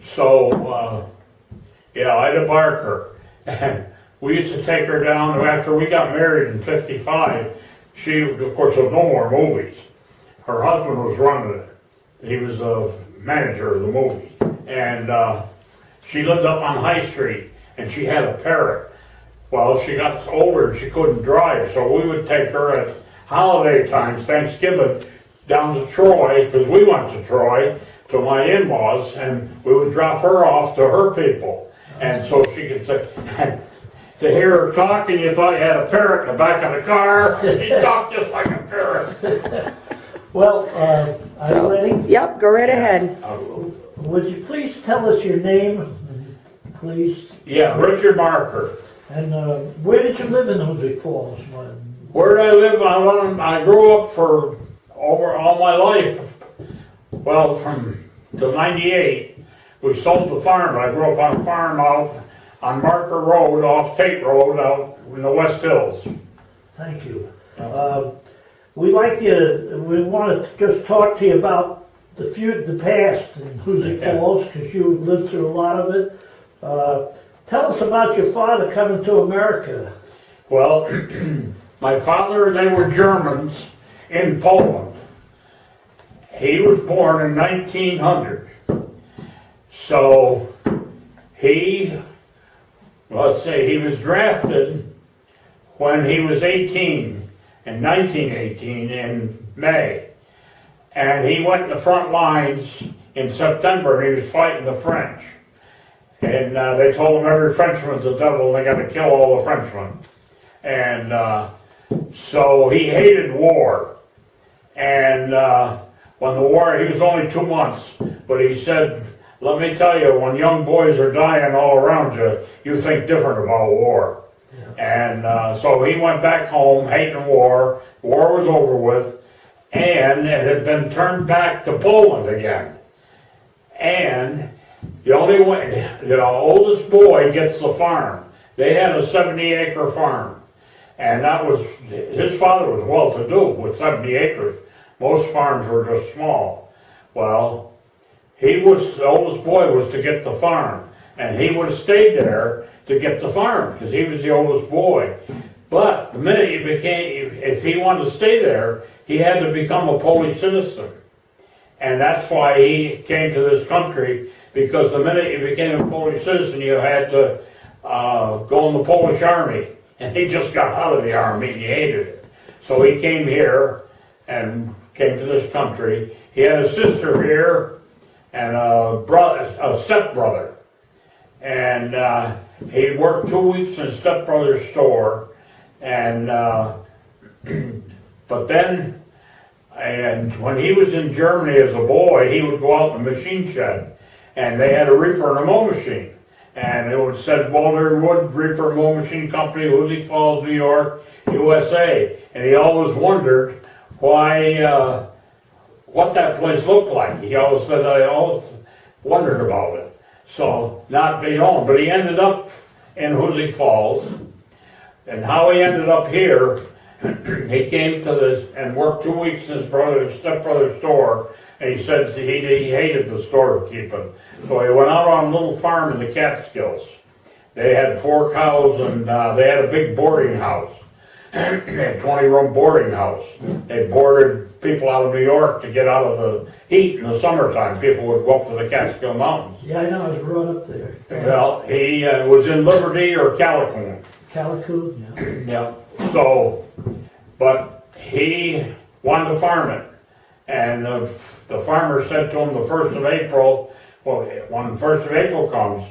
So, yeah, Ida Barker. And we used to take her down after we got married in '55. She, of course, there was no more movies. Her husband was running it. He was a manager of the movie. And she lived up on High Street, and she had a parrot. Well, she got older and she couldn't drive, so we would take her at holiday times, Thanksgiving, down to Troy, because we went to Troy, to my in-laws, and we would drop her off to her people. And so she could say, to hear her talking, you thought you had a parrot in the back of the car. She talked just like a parrot. Well, are you ready? Yep, go right ahead. Would you please tell us your name, please? Yeah, Richard Marker. And where did you live in Hoosick Falls? Where did I live? I grew up for over all my life. Well, from till '98, we sold the farm. I grew up on a farm out on Marker Road, off Tate Road, out in the West Hills. Thank you. We want to just talk to you about the past in Hoosick Falls, because you lived through a lot of it. Tell us about your father coming to America. Well, my father, they were Germans in Poland. He was born in 1900. So let's say he was drafted when he was 18, in 1918 in May. And he went in the front lines in September, and he was fighting the French. And they told him every Frenchman's a devil, and they got to kill all the Frenchmen. And so he hated war. And when the war, he was only 2 months, but he said, let me tell you, when young boys are dying all around you, you think different about war. Yeah. And so he went back home, hating war. War was over with, and it had been turned back to Poland again. And the only way, the oldest boy gets the farm. They had a 70-acre farm. And that was, his father was well-to-do with 70 acres. Most farms were just small. Well, the oldest boy was to get the farm. And he would have stayed there to get the farm, because he was the oldest boy. But the minute if he wanted to stay there, he had to become a Polish citizen. And that's why he came to this country, because the minute you became a Polish citizen, you had to go in the Polish army. And he just got out of the army and he hated it. So he came here and came to this country. He had a sister here and a stepbrother. And he worked 2 weeks in his stepbrother's store. And but then, and when he was in Germany as a boy, he would go out in the machine shed. And they had a reaper and a mow machine. And it would said Walter Wood Reaper Mow Machine Company, Hoosick Falls, New York, USA. And he always wondered why, what that place looked like. He always said, I always wondered about it. So, not being home. But he ended up in Hoosick Falls. And how he ended up here, he came to this and worked 2 weeks in his stepbrother's store. And he said he hated the store keeping. So he went out on a little farm in the Catskills. They had 4 cows, and they had a big boarding house. They had a 20-room boarding house. They boarded people out of New York to get out of the heat in the summertime. People would go up to the Catskill Mountains. Yeah, I know, I was brought up there. Well, he was in Liberty or Callicoon. Callicoon, yeah. Yeah. So, but he wanted to farm it. And the farmer said to him the 1st of April, well, when the 1st of April comes,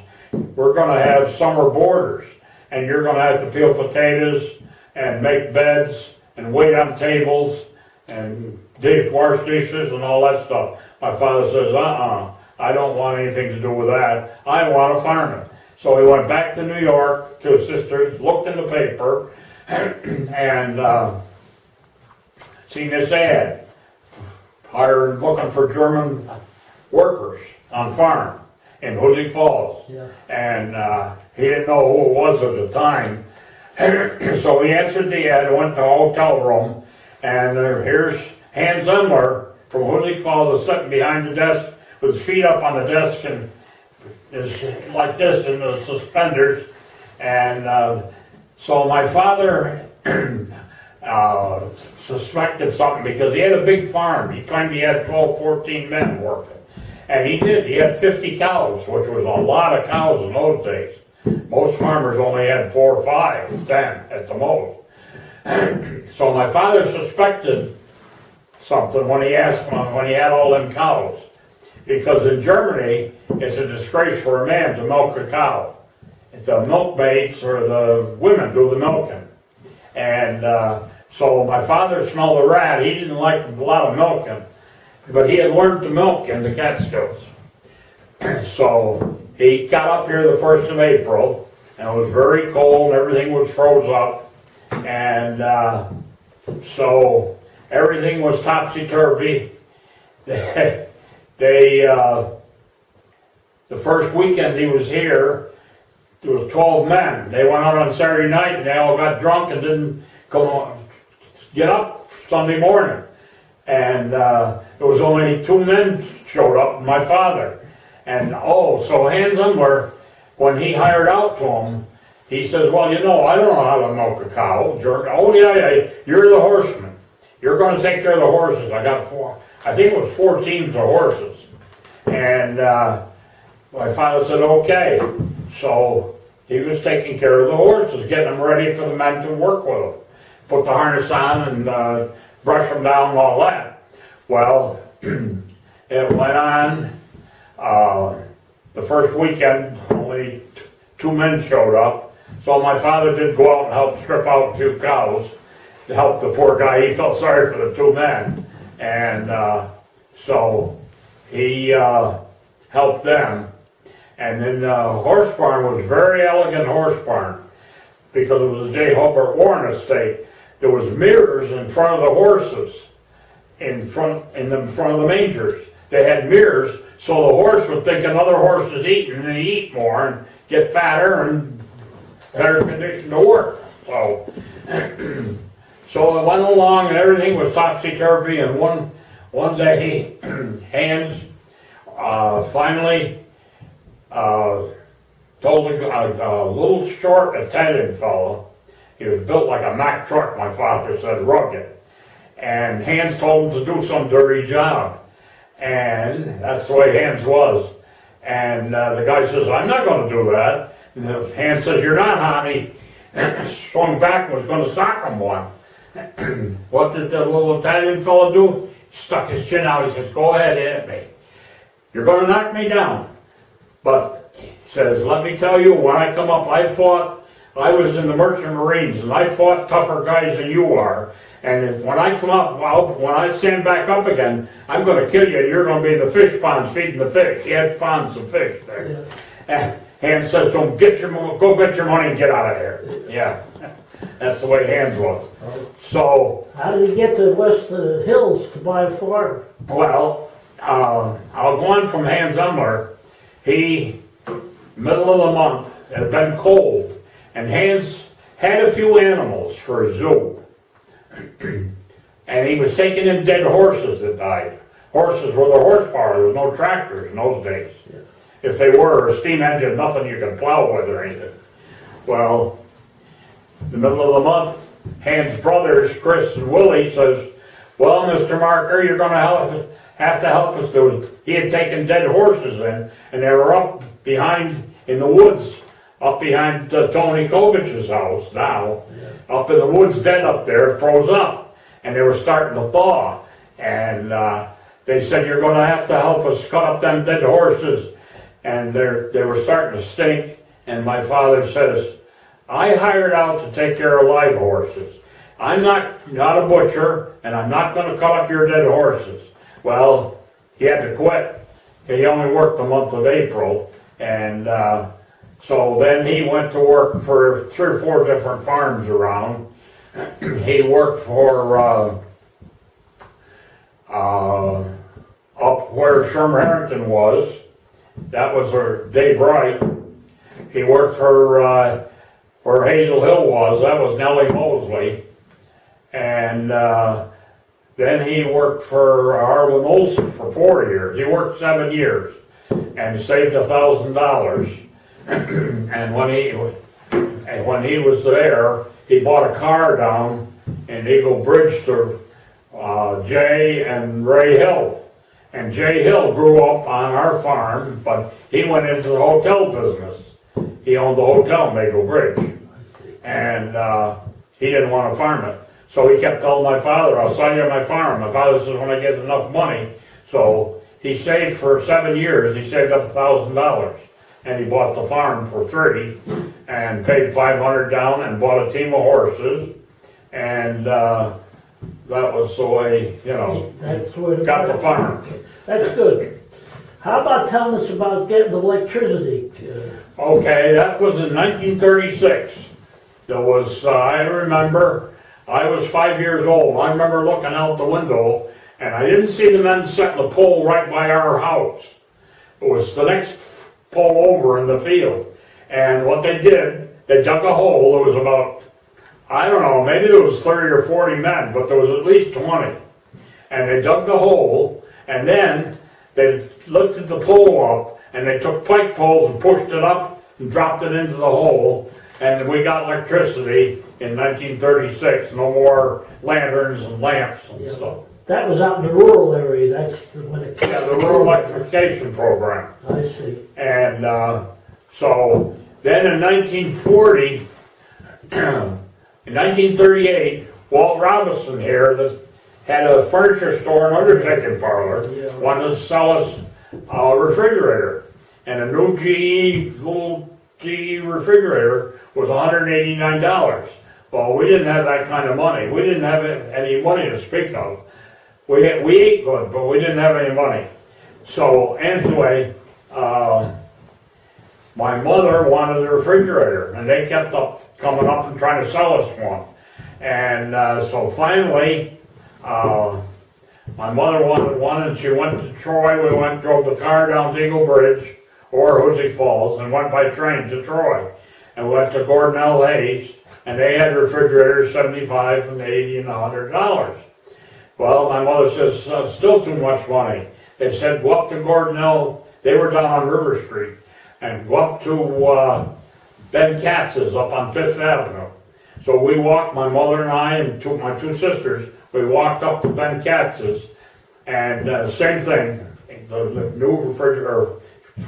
we're going to have summer boarders. And you're going to have to peel potatoes and make beds and wait on tables and wash dishes and all that stuff. My father says, I don't want anything to do with that. I want to farm it. So he went back to New York to his sisters, looked in the paper, and seen this ad. Looking for German workers on farm in Hoosick Falls. Yeah. And he didn't know who it was at the time. So he answered the ad, went to a hotel room, and here's Hans Emler from Hoosick Falls sitting behind the desk with his feet up on the desk and is like this in the suspenders. And so my father suspected something because he had a big farm. He claimed he had 12, 14 men working. And he did. He had 50 cows, which was a lot of cows in those days. Most farmers only had 4 or 5, 10 at the most. So my father suspected something when he asked him when he had all them cows. Because in Germany, it's a disgrace for a man to milk a cow. The milkmaids or the women do the milking. And so my father smelled a rat. He didn't like a lot of milking, but he had learned to milk in the Catskills. So he got up here the 1st of April, and it was very cold. Everything was froze up. And so everything was topsy-turvy. The first weekend he was here, there was 12 men. They went out on Saturday night and they all got drunk and didn't get up Sunday morning. And there was only 2 men showed up, my father. And so Hans Umler, when he hired out to him, he says, well, you know, I don't know how to milk a cow. Oh, yeah, you're the horseman. You're going to take care of the horses. I got 4, I think it was 4 teams of horses. And my father said, okay. So he was taking care of the horses, getting them ready for the men to work with them. Put the harness on and brush them down and all that. Well, it went on. The first weekend, only 2 men showed up. So my father did go out and help strip out a few cows to help the poor guy. He felt sorry for the 2 men. And so he helped them. And then the horse barn was a very elegant horse barn because it was a J. Hobart Warren estate. There was mirrors in front of the horses, in front of the mangers. They had mirrors so the horse would think another horse is eating and he'd eat more and get fatter and better conditioned to work. So, so it went along and everything was topsy-turvy, and one day Hans finally told a little short Italian fellow, he was built like a Mack truck, my father said, rugged, and Hans told him to do some dirty job, and that's the way Hans was. And the guy says, I'm not going to do that. And the Hans says, you're not, honey. Swung back and was going to sock him one. What did the little Italian fellow do? He stuck his chin out. He says, go ahead, hit me. You're going to knock me down. But he says, let me tell you, when I come up, I was in the Merchant Marines, and I fought tougher guys than you are. And when I come up, when I stand back up again, I'm going to kill you. You're going to be in the fish ponds feeding the fish. He had ponds of fish there. Yeah. And Hans says, go get your money and get out of here. Yeah, that's the way Hans was. So how did he get to west of the hills to buy a farm? Well, I was going from Hans Umler. He, middle of the month, it had been cold, and Hans had a few animals for a zoo. And he was taking in dead horses that died. Horses were the horsepower. There was no tractors in those days. Yeah. If they were a steam engine, nothing you could plow with or anything. Well, in the middle of the month, Hans' brothers, Chris and Willie, says, well, Mr. Marker, you're going to have to help us. He had taken dead horses in, and they were up behind, in the woods, up behind Tony Kovich's house now. Yeah. Up in the woods, dead up there, froze up. And they were starting to thaw. And they said, you're going to have to help us cut up them dead horses. And they were starting to stink. And my father says, I hired out to take care of live horses. I'm not a butcher, and I'm not going to cut up your dead horses. Well, he had to quit. He only worked the month of April. And so then he went to work for 3 or 4 different farms around. He worked for up where Sherman Harrington was. That was where Dave Wright. He worked for where Hazel Hill was. That was Nellie Mosley. And then he worked for Harlan Olson for 4 years. He worked 7 years. and saved $1,000. And when he was there, he bought a car down in Eagle Bridge to Jay and Ray Hill. And Jay Hill grew up on our farm, but he went into the hotel business. He owned the hotel in Eagle Bridge. And he didn't want to farm it. So he kept telling my father, I'll sell you my farm. My father says, when I get enough money. So he saved for 7 years, he saved up $1,000. And he bought the farm for $3 and paid $500 down and bought a team of horses. And that was the way, you know, That's where got the farm. That's good. How about telling us about getting electricity? Okay, that was in 1936. There was, I remember, I was 5 years old. I remember looking out the window, and I didn't see the men setting the pole right by our house. It was the next pole over in the field. And what they did, they dug a hole. There was about, I don't know, maybe there was 30 or 40 men, but there was at least 20. And they dug the hole, and then they lifted the pole up, and they took pike poles and pushed it up and dropped it into the hole. And we got electricity in 1936. No more lanterns and lamps and stuff. That was out in the rural area. That's when it came. Yeah, the rural electrification program. I see. And so then in 1940, in 1938, Walt Robinson here that had a furniture store and undertaking parlor wanted to sell us a refrigerator. And a new little GE refrigerator was $189. Well, we didn't have that kind of money. We didn't have any money to speak of. We ate good, but we didn't have any money. So anyway, my mother wanted a refrigerator, and they kept coming up and trying to sell us one. And so finally, my mother wanted one, and she went to Troy. We drove the car down to Eagle Bridge or Hoosick Falls and went by train to Troy. And we went to Gordon L. Hayes, and they had refrigerators $75 and $80 and $100. Well, my mother says, still too much money. They said, go up to Gordon L. They were down on River Street. And go up to Ben Katz's up on 5th Avenue. So we walked, my mother and I and my two sisters, we walked up to Ben Katz's. And same thing, the new refrigerator,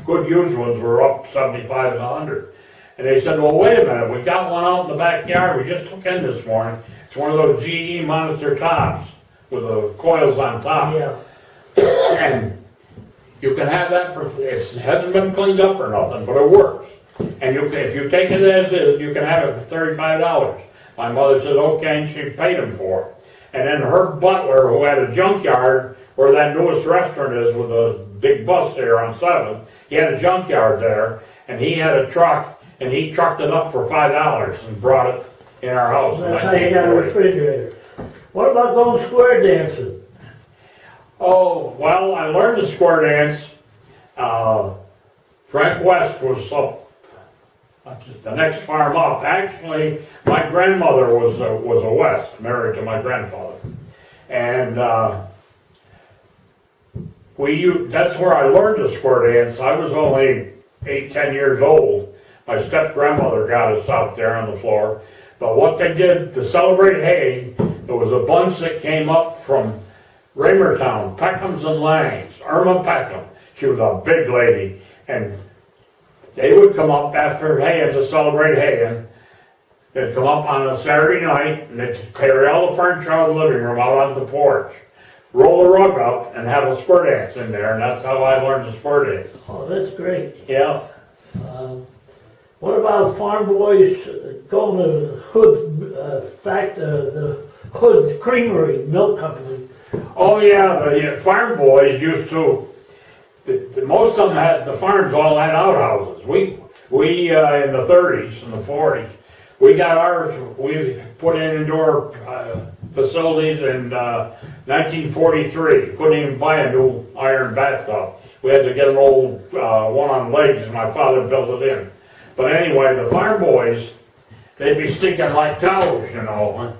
good used ones were up 75 and 100. And they said, well, wait a minute, we got one out in the backyard we just took in this morning. It's one of those GE monitor tops with the coils on top. Yeah. And you can have that for, it hasn't been cleaned up or nothing, but it works. And if you take it as is, you can have it for $35. My mother said, okay, and she paid him for it. And then her butler, who had a junkyard where that newest restaurant is with a big bus there on 7th, he had a junkyard there, and he had a truck, and he trucked it up for $5 and brought it in our house. That's how you got a refrigerator. What about going square dancing? Oh, well, I learned the square dance. Frank West was up the next farm up. Actually, my grandmother was a West, married to my grandfather. And that's where I learned the square dance. I was only 8-10 years old. My step-grandmother got us out there on the floor. But what they did to celebrate hay, there was a bunch that came up from Raymertown, Peckhams and Langs, Irma Peckham. She was a big lady, and they would come up after haying to celebrate haying. They'd come up on a Saturday night, and they'd carry all the furniture out of the living room out onto the porch, roll the rug up, and have a square dance in there, and that's how I learned the square dance. Oh, that's great. Yeah. What about farm boys going to the Hood Creamery Milk Company? Oh yeah, the farm boys used to. Most of them had, the farms all had outhouses. We in the 30s and the 40s, we got ours. We put in indoor facilities in 1943. Couldn't even buy a new iron bathtub. We had to get an old one on legs, and my father built it in. But anyway, the farm boys, they'd be stinking like cows, you know,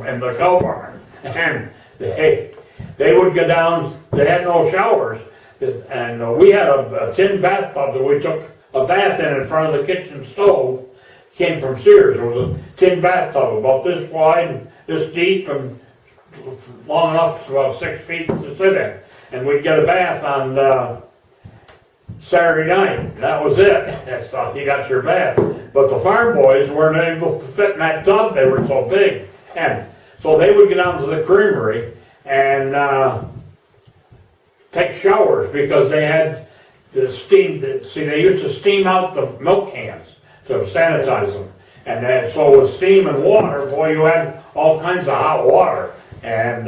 in the cow barn. And they would go down, they had no showers. And we had a tin bathtub that we took a bath in front of the kitchen stove. Came from Sears. It was a tin bathtub about this wide, and this deep, and long enough, about 6 feet to sit in. And we'd get a bath on Saturday night. That was it. That's all, you got your bath. But the farm boys weren't able to fit in that tub. They were so big. And so they would get down to the creamery and take showers because they had the steam. See, they used to steam out the milk cans to sanitize them. And then, so with steam and water, boy, you had all kinds of hot water. And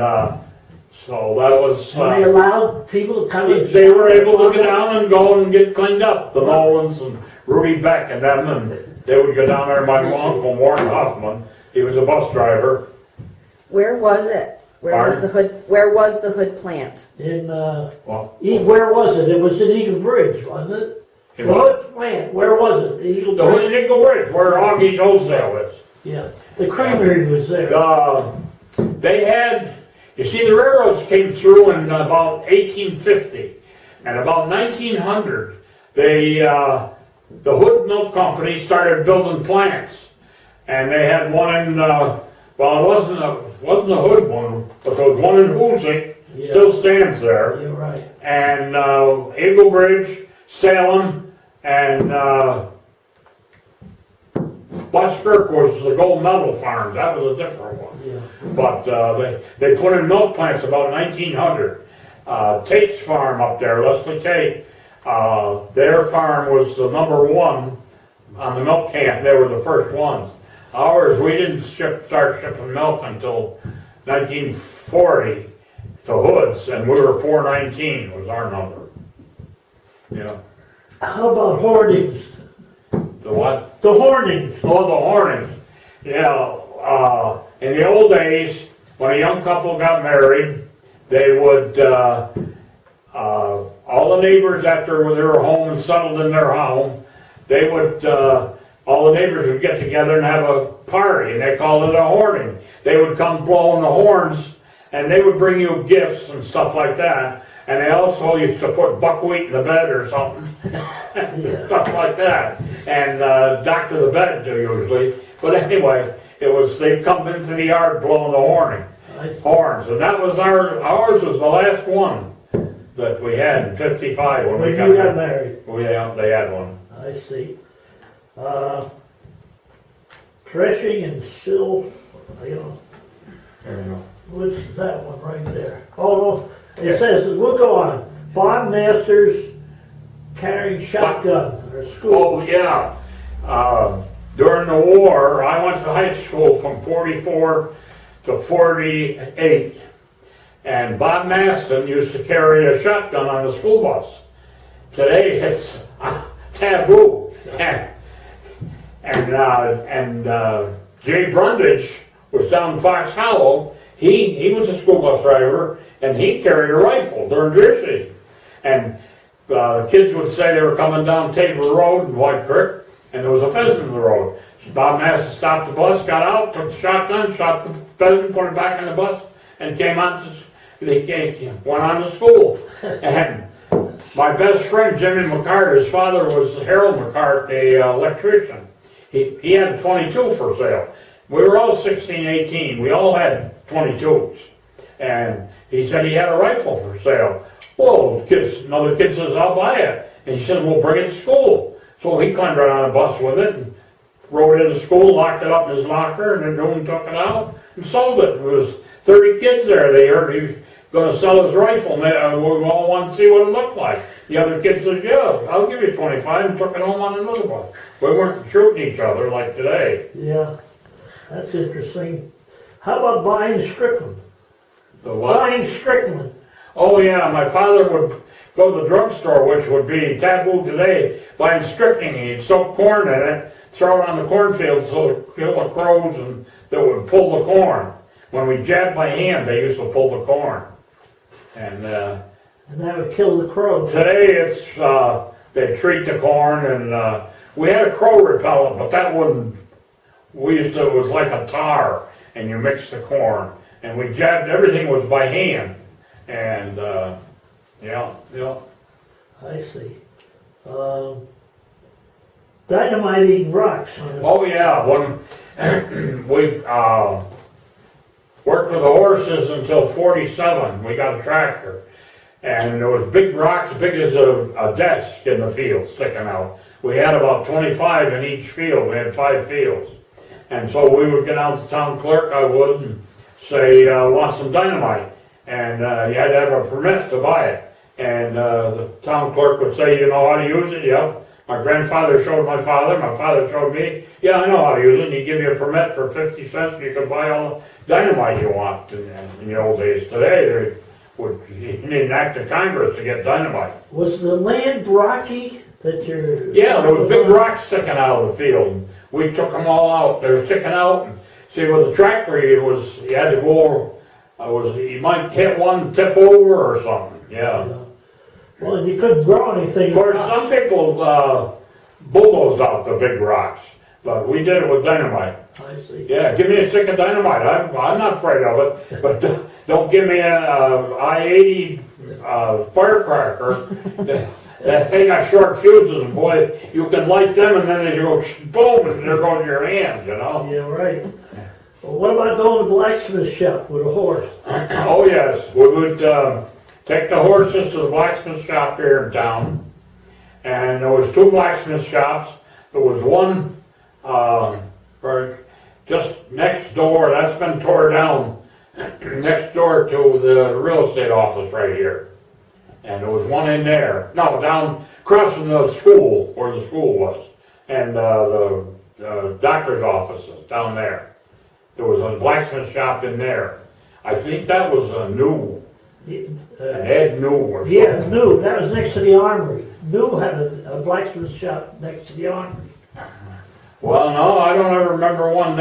so that was... And they allowed people to come in? They were able to get down and go and get cleaned up. The Nolans and Rudy Beck and them, and they would go down there. My uncle, Warren Hoffman, he was a bus driver. Where was it? Where was the Hood plant? In, Well, where was it? It was in Eagle Bridge, wasn't it? The Hood plant, where was it? Eagle the Bridge? Hood Eagle Bridge, where Augie's Wholesale is. Yeah, the creamery was there. They had, you see, the railroads came through in about 1850, and about 1900, the Hood Milk Company started building plants, and they had one in, well, it wasn't a Hood one, but there was one in Hoosick, still stands there. You're right. And Eagle Bridge, Salem, and Buskirk was the gold medal farms. That was a different one. Yeah. But they put in milk plants about 1900. Tate's farm up there, Leslie Tate, their farm was the #1 on the milk can. They were the first ones. Ours, we didn't start shipping milk until 1940 to Hoods, and we were 419 was our number. Yeah. How about Hornings? The what? The Hornings. Oh, the Hornings. Yeah. In the old days, when a young couple got married, they would, all the neighbors, after they were home and settled in their home, they would, all the neighbors would get together and have a party, and they called it a horning. They would come blowing the horns, and they would bring you gifts and stuff like that. And they also used to put buckwheat in the bed or something, stuff like that, and doctor the bed usually. But anyway, it was, they'd come into the yard blowing the horns, and that was ours was the last one that we had in '55 when we got married. They had one. I see. Threshing and sill, There you go. what's that one right there? Oh, it says, we'll go on. Bob Masters carrying shotgun or school. Oh, yeah. During the war, I went to high school from 44 to 48, and Bob Maston used to carry a shotgun on the school bus. Today, it's taboo. And Jay Brundage was down in Fox Hollow. He was a school bus driver, and he carried a rifle during deer season. And kids would say they were coming down Tabor Road in White Creek, and there was a pheasant in the road. So Bob Maston stopped the bus, got out, took the shotgun, shot the pheasant, put it back in the bus, and went on to school. And my best friend, Jimmy McCart, his father was Harold McCart, the electrician. He had a 22 for sale. We were all 16, 18. We all had 22s. And he said he had a rifle for sale. Well, another kid says, I'll buy it. And he said, well, bring it to school. So he climbed right on a bus with it and rode it to school, locked it up in his locker, and then Doom took it out and sold it. There was 30 kids there. They heard he was going to sell his rifle, and we all wanted to see what it looked like. The other kid said, yeah, I'll give you 25, and took it home on another bus. We weren't shooting each other like today. Yeah, that's interesting. How about buying Strickland? The what? Buying Strickland. Oh yeah, my father would go to the drugstore, which would be taboo today, buying strychnine. He'd soak corn in it, throw it on the cornfield so to kill the crows and that would pull the corn. When we jabbed by hand, they used to pull the corn. And that would kill the crows. Today it's they treat the corn, and we had a crow repellent, but that wouldn't. It was like a tar, and you mix the corn, and we jabbed. Everything was by hand, and yeah. I see. Dynamiting rocks. Oh, yeah, when we, worked with the horses until 47, we got a tractor. And there was big rocks, big as a desk in the field sticking out. We had about 25 in each field, we had 5 fields. And so we would get out to the town clerk, I would, and say, want some dynamite. And you had to have a permit to buy it. And the town clerk would say, you know how to use it? Yep. My grandfather showed my father showed me. Yeah, I know how to use it. And he'd give you a permit for 50 cents and you could buy all the dynamite you want. In the old days, today, you need an act of Congress to get dynamite. Was the land rocky that you're... Yeah, there was big rocks sticking out of the field. We took them all out. They were sticking out. And see, with the tractor, you had to go, you might hit one, tip over or something. Yeah. Well, and you couldn't grow anything. Of course, some people bulldozed out the big rocks, but we did it with dynamite. I see. Yeah, give me a stick of dynamite. I'm not afraid of it, but don't give me an I-80 firecracker. They got short fuses, and boy, you can light them, and then they go boom, and they're going to your hands, you know. Yeah, right. Well, what about going to the blacksmith shop with a horse? Oh yes, we would take the horses to the blacksmith shop here in town, and there was 2 blacksmith shops. There was one just next door. That's been tore down. Next door to the real estate office right here. And there was one in there. No, down across from the school, where the school was. And the doctor's offices down there. There was a blacksmith shop in there. I think that was a new, Ed New or something. Yeah, New. That was next to the armory. New had a blacksmith shop next to the armory. Well, no, I don't ever remember one